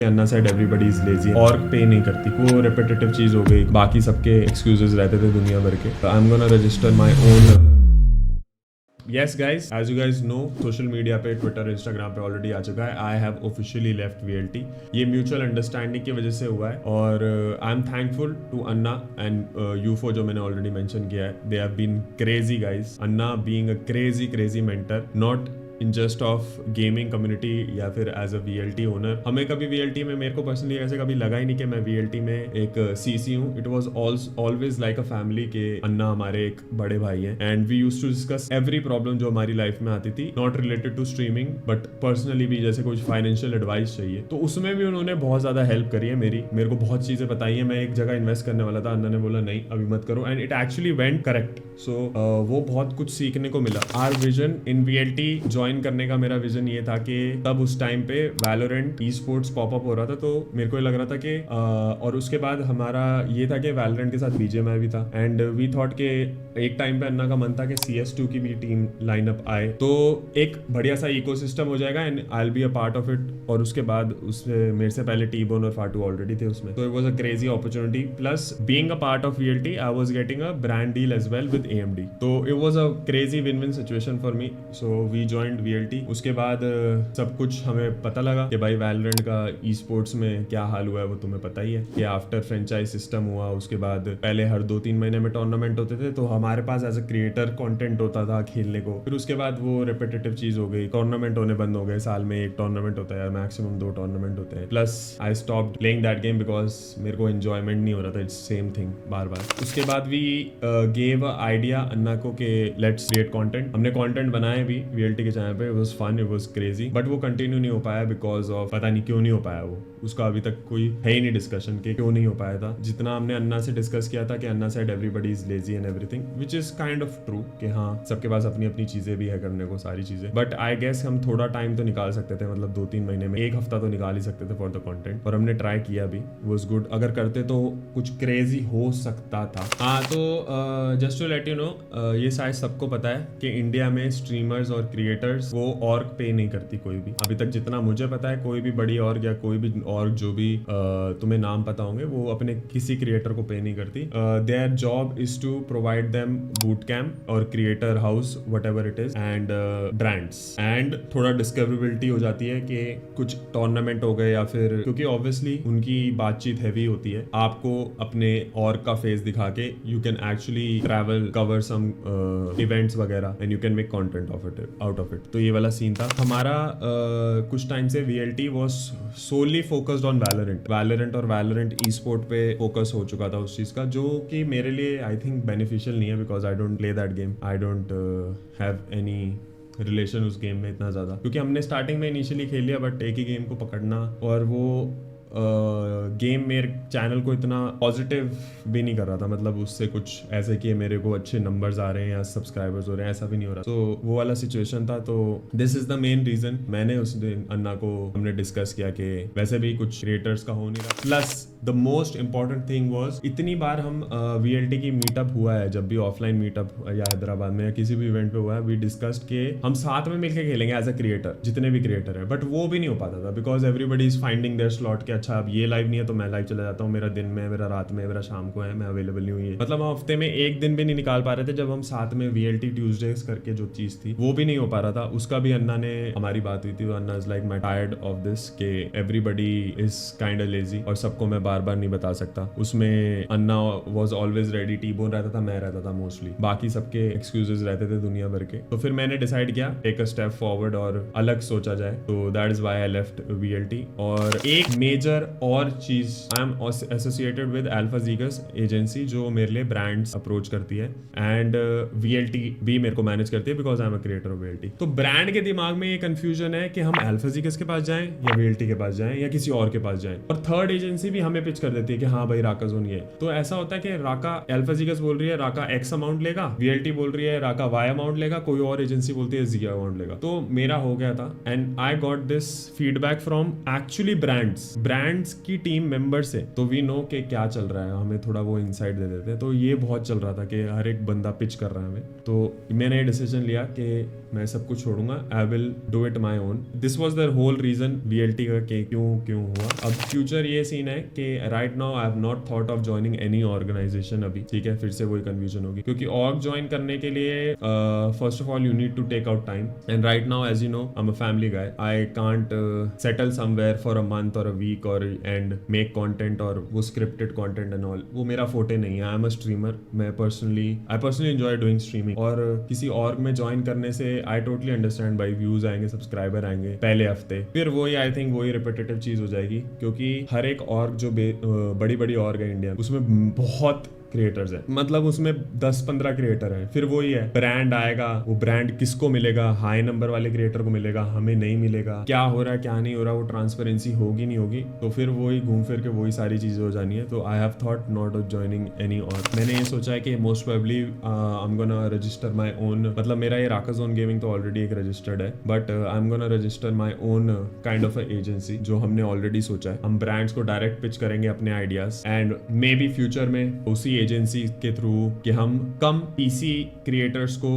Anna said everybody is lazy और पे नहीं करती, वो repetitive चीज़ हो गई, बाकी सबके excuses रहते थे दुनिया भर के। I'm gonna register my own। Yes guys, as you guys know, social media पे ट्विटर इंस्टाग्राम पे ऑलरेडी आ चुका है। I have officially left VLT। ये म्यूचुअल अंडरस्टैंडिंग की वजह से हुआ है और I am thankful to Anna and Ufo जो मैंने ऑलरेडी मेंशन किया है। They have been crazy guys. Anna being a crazy mentor, not in just of gaming community या फिर एज अ VLT ओनर। हमें कभी VLT में, मेरे को पर्सनली ऐसे कभी लगा ही नहीं कि मैं VLT में एक CC हूँ। It was always like a family के अन्ना हमारे एक बड़े भाई हैं and we use to discuss every problem जो हमारी लाइफ में आती थी, not related to streaming but personally भी। जैसे कुछ फाइनेंशियल एडवाइस चाहिए तो उसमें भी उन्होंने बहुत ज्यादा हेल्प करी है मेरे को बहुत चीजें बताई है। मैं एक जगह इन्वेस्ट करने वाला था, अन्ना ने बोला नहीं अभी मत करो and it actually went correct. So वो बहुत कुछ सीखने को मिला। Our vision in VLT join करने का, मेरा विजन ये था कि तब उस टाइम पे वैलोरेंट ई-स्पोर्ट्स पॉपअप हो रहा था, तो मेरे को लग रहा था कि और उसके बाद हमारा ये था कि वैलोरेंट के साथ BGMI भी था एंड वी थॉट के एक टाइम पे अन्ना का मन था कि CS2 की भी टीम लाइनअप आए तो एक बढ़िया सा इकोसिस्टम हो जाएगा and I will be a part of it. और उसके बाद उसमें मेरे से पहले T-Bone और फाटू ऑलरेडी थे उसमें, तो it was a crazy opportunity. Plus being a part of VLT I was getting a brand deal as well with AMD, so it was a crazy win win situation for me. So we joined VLT। उसके बाद सब कुछ हमें पता लगा कि भाई Valorant का ई-स्पोर्ट्स में क्या हाल हुआ है वो तुम्हें पता ही है कि आफ्टर फ्रेंचाइज सिस्टम हुआ उसके बाद पहले हर 2-3 महीने में टूर्नामेंट होते थे, तो हमारे पास एज अ क्रिएटर कंटेंट होता था खेलने को। फिर उसके बाद वो रिपीटेटिव चीज हो गई, टूर्नामेंट होने बंद हो गए। साल में एक टूर्नामेंट होता है, मैक्सिमम 2 टूर्नामेंट होते हैं। Plus I stopped playing that game because मेरे को एंजॉयमेंट नहीं हो रहा था, इट्स सेम थिंग बार बार। उसके बाद भी गेव आइडिया अन्ना को कि लेट्स क्रिएट कंटेंट। हमने कंटेंट बनाए भी VLT के चैनल पे, it was fun, it was crazy, but वो कंटिन्यू नहीं हो पाया बिकॉज ऑफ पता नहीं क्यों नहीं हो पाया वो। उसका अभी तक कोई है ही नहीं डिस्कशन कि क्यों नहीं हो पाया था। जितना हमने अन्ना से डिस्कस किया था कि Anna said everybody is lazy and everything, which is kind of true कि हाँ सबके पास अपनी अपनी चीजें भी है करने को, सारी चीजें। बट आई गेस हम थोड़ा टाइम तो निकाल सकते थे, मतलब 2-3 महीने में, एक हफ्ता तो निकाल ही सकते थे फॉर द कंटेंट, और हमने ट्राई किया भी, वाज गुड। अगर करते तो कुछ क्रेजी हो सकता था। हाँ तो just to let you know, ये शायद सबको पता है कि इंडिया में स्ट्रीमर्स और क्रिएटर्स वो ऑर्ग पे नहीं करती कोई भी। अभी तक जितना मुझे पता है कोई भी बड़ी ऑर्ग या कोई भी ऑर्ग जो भी तुम्हें नाम पता होंगे वो अपने किसी क्रिएटर को पे नहीं करती। Their job is to provide them boot camp और creator house whatever it is and brands, and थोड़ा डिस्कवरेबिलिटी हो जाती है कि कुछ टूर्नामेंट हो गए या फिर, क्योंकि ऑब्वियसली उनकी बातचीत हैवी होती है, आपको अपने ऑर्ग का फेस दिखा के you can actually travel, cover some events वगैरह and you can make content of it, out of it. तो ये वाला सीन था हमारा। कुछ टाइम से VLT was solely focused on Valorant और वैलोरेंट ई-स्पोर्ट पे फोकस हो चुका था उस चीज का, जो कि मेरे लिए आई थिंक बेनिफिशियल नहीं है because I don't play that game, I don't have any relation उस गेम में इतना ज्यादा, क्योंकि हमने स्टार्टिंग में इनिशियली खेल लिया बट एक ही गेम को पकड़ना, और वो गेम मेरे चैनल को इतना पॉजिटिव भी नहीं कर रहा था, मतलब उससे कुछ ऐसे कि मेरे को अच्छे नंबर्स आ रहे हैं या सब्सक्राइबर्स हो रहे हैं, ऐसा भी नहीं हो रहा। तो वो वाला सिचुएशन था, तो this is the main reason. मैंने उस दिन अन्ना को हमने डिस्कस किया कि वैसे भी कुछ क्रिएटर्स का हो नहीं रहा। Plus the most important thing was, इतनी बार हम VLT की मीटअप हुआ है, जब भी ऑफलाइन मीटअप या हैदराबाद में या किसी भी इवेंट पे हुआ है, वी डिस्कस्ड के हम साथ में मिलकर खेलेंगे एज अ क्रिएटर, जितने भी क्रिएटर है, बट वो भी नहीं हो पाता था because everybody is finding there slot के अच्छा अब ये लाइव नहीं है तो मैं लाइव चला जाता हूँ, मेरा दिन में, मेरा रात में, मेरा शाम को है, मैं अवेलेबल नहीं हूँ। ये मतलब हम हफ्ते में एक दिन भी नहीं निकाल पा रहे थे जब हम साथ में VLT ट्यूजडेज करके जो चीज थी वो भी नहीं हो पा रहा था। उसका भी अन्ना ने, हमारी बात हुई थी, तो अन्ना इज लाइक मैं टायर्ड ऑफ दिस के everybody is kind of lazy, और सबको मैं बार बार नहीं बता सकता। उसमें अन्ना वाज ऑलवेज रेडी, T-Bone रहता था, मैं रहता था मोस्टली, बाकी सबके एक्सक्यूजेस रहते थे दुनिया भर के। तो फिर मैंने डिसाइड किया टेक अ स्टेप फॉरवर्ड और अलग सोचा जाए, तो that is why I left VLT। और एक मेजर और चीज, I am associated with alpha Zegus agency जो मेरे लिए ब्रांड्स अप्रोच करती है एंड VLT भी मेरे को मैनेज करती है because I am a creator of VLT। तो ब्रांड के दिमाग में ये कंफ्यूजन है कि हम अल्फा जीगस के पास जाएं या VLT के पास जाएं या किसी और के पास जाएं, और थर्ड एजेंसी भी हमें पिच कर देती है कि हाँ भाई राका जोन ये। तो ऐसा होता है कि राका, अल्फा जीगस बोल रही है राका X अमाउंट लेगा, VLT बोल रही है राका Y अमाउंट लेगा, कोई और एजेंसी बोलती है Z अमाउंट लेगा। तो मेरा हो गया था and I got this feedback from actually brands brands की टीम मेंबर से, तो वी नो कि क्या चल रहा है, हमें थोड़ा वो इनसाइट दे देते हैं। तो ये बहुत चल रहा था कि हर एक बंदा पिच कर रहा है हमें। तो मैंने ये डिसीजन लिया कि मैं सब कुछ छोड़ूंगा, I will do it my own. This was the whole reason VLT का कि क्यों हुआ। अब फ्यूचर ये सीन है कि right now I have not thought of joining any organisation अभी, ठीक है। फिर से वही कंफ्यूजन होगी, क्योंकि ऑर्ग ज्वाइन करने के लिए first of all you need to take out time, and right now as you know I am a family guy, I can't settle somewhere for a month और अ वीक और and make content और वो scripted content and all, वो मेरा फोटे नहीं है। आई am a streamer, मैं पर्सनली एंजॉय डूइंग स्ट्रीमिंग। और किसी ऑर्ग में ज्वाइन करने से आई टोटली अंडरस्टैंड भाई, व्यूज आएंगे, सब्सक्राइबर आएंगे पहले हफ्ते, फिर वही आई थिंक वही रिपीटेटिव चीज हो जाएगी। क्योंकि हर एक ऑर्ग जो बड़ी बड़ी ऑर्ग है इंडिया, उसमें बहुत क्रिएटर्स है, मतलब उसमें 10-15 क्रिएटर हैं। फिर वही है, ब्रांड आएगा, वो ब्रांड किसको मिलेगा? हाई नंबर वाले क्रिएटर को मिलेगा, हमें नहीं मिलेगा। क्या हो रहा है क्या नहीं हो रहा, वो ट्रांसपेरेंसी होगी नहीं होगी, तो फिर वही घूम फिर के वही सारी चीजें हो जानी है। तो I have thought not of joining any और मैंने ये सोचा है कि most probably I am gonna register my own, मतलब मेरा ये राका जोन गेमिंग तो ऑलरेडी एक रजिस्टर्ड है, but I am gonna register my own kind of agency, जो हमने ऑलरेडी सोचा है। हम ब्रांड्स को डायरेक्ट पिच करेंगे अपने ideas, and may be future में उसी एजेंसी के थ्रू कि हम कम पीसी क्रिएटर्स को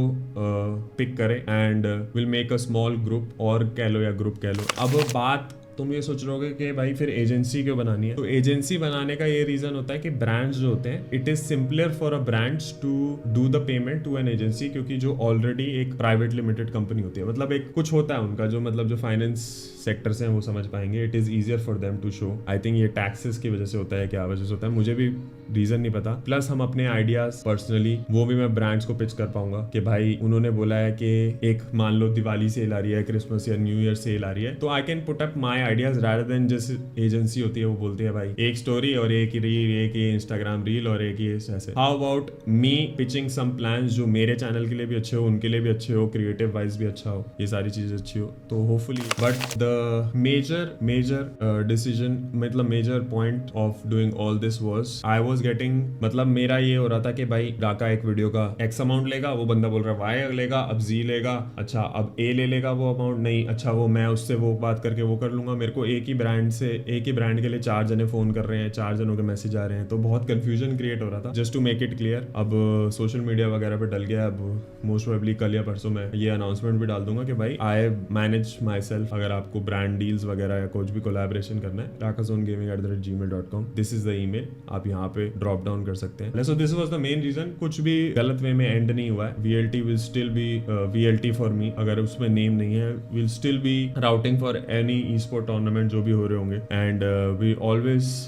पिक करें and will make a small group, और कह लो या ग्रुप कह लो। अब बात तुम ये सोच रहे होगे कि भाई फिर एजेंसी क्यों बनानी है? तो एजेंसी बनाने का ये रीजन होता है कि ब्रांड्स जो होते हैं, it is simpler for a brands to do the payment to an agency, क्योंकि जो ऑलरेडी एक प्राइवेट लिमिटेड कंपनी होती है, मतलब एक कुछ होता है उनका जो, मतलब जो फाइनेंस सेक्टर से हैं वो समझ पाएंगे। It is easier for them to show. I think ये टैक्सेस की वजह से होता है, क्या वजह से होता है मुझे भी रीजन नहीं पता। प्लस हम अपने आइडियाज पर्सनली वो भी मैं ब्रांड्स को पिच कर पाऊंगा कि भाई उन्होंने बोला है कि एक मान लो दिवाली सेल आ रही है, क्रिसमस या न्यू ईयर सेल आ रही है, तो I can put up my ideas rather than जैसे एजेंसी होती है वो बोलती है भाई एक स्टोरी और एक ही रील, एक ही इंस्टाग्राम रील और एक ही ऐसे। How about me pitching some plans जो मेरे चैनल के लिए भी अच्छे हो, उनके लिए भी अच्छे हो, क्रिएटिव वाइज भी अच्छा हो, ये सारी चीजें अच्छी हो, तो hopefully. But the major decision, मतलब major point of doing all this was I was getting, मतलब मेरा ये हो रहा था कि भाई राका एक वीडियो का एक्स अमाउंट लेगा, वो बंदा बोल रहा है वाई लेगा, अब जी लेगा, अच्छा अब ए ले लेगा वो अमाउंट, नहीं अच्छा वो मैं उससे वो बात करके वो कर लूंगा। मेरे को एक ही ब्रांड के लिए 4 जने फोन कर रहे हैं, 4 जनों के मैसेज आ रहे हैं, तो बहुत कंफ्यूजन क्रिएट हो रहा था। Just to make it clear, अब सोशल मीडिया वगैरह पे डल गया, अब मोस्ट प्रोबेबली कल या परसों मैं ये अनाउंसमेंट भी डाल दूंगा कि भाई आई मैनेज माई सेल्फ। अगर आपको ब्रांड डील्स वगैरह या कुछ भी कोलैबोरेशन करना है, rakazongaming@gmail.com, this is the email, आप यहाँ पे ड्रॉप डाउन कर सकते हैं। So this was the main reason, कुछ भी गलत वे में एंड नहीं हुआ है। VLT will still be VLT for me, अगर उसमें नेम नहीं है, will still be rooting for any esport tournament जो भी हो रहे होंगे, and we always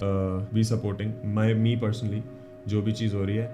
be supporting me personally, जो भी चीज़ हो रही है।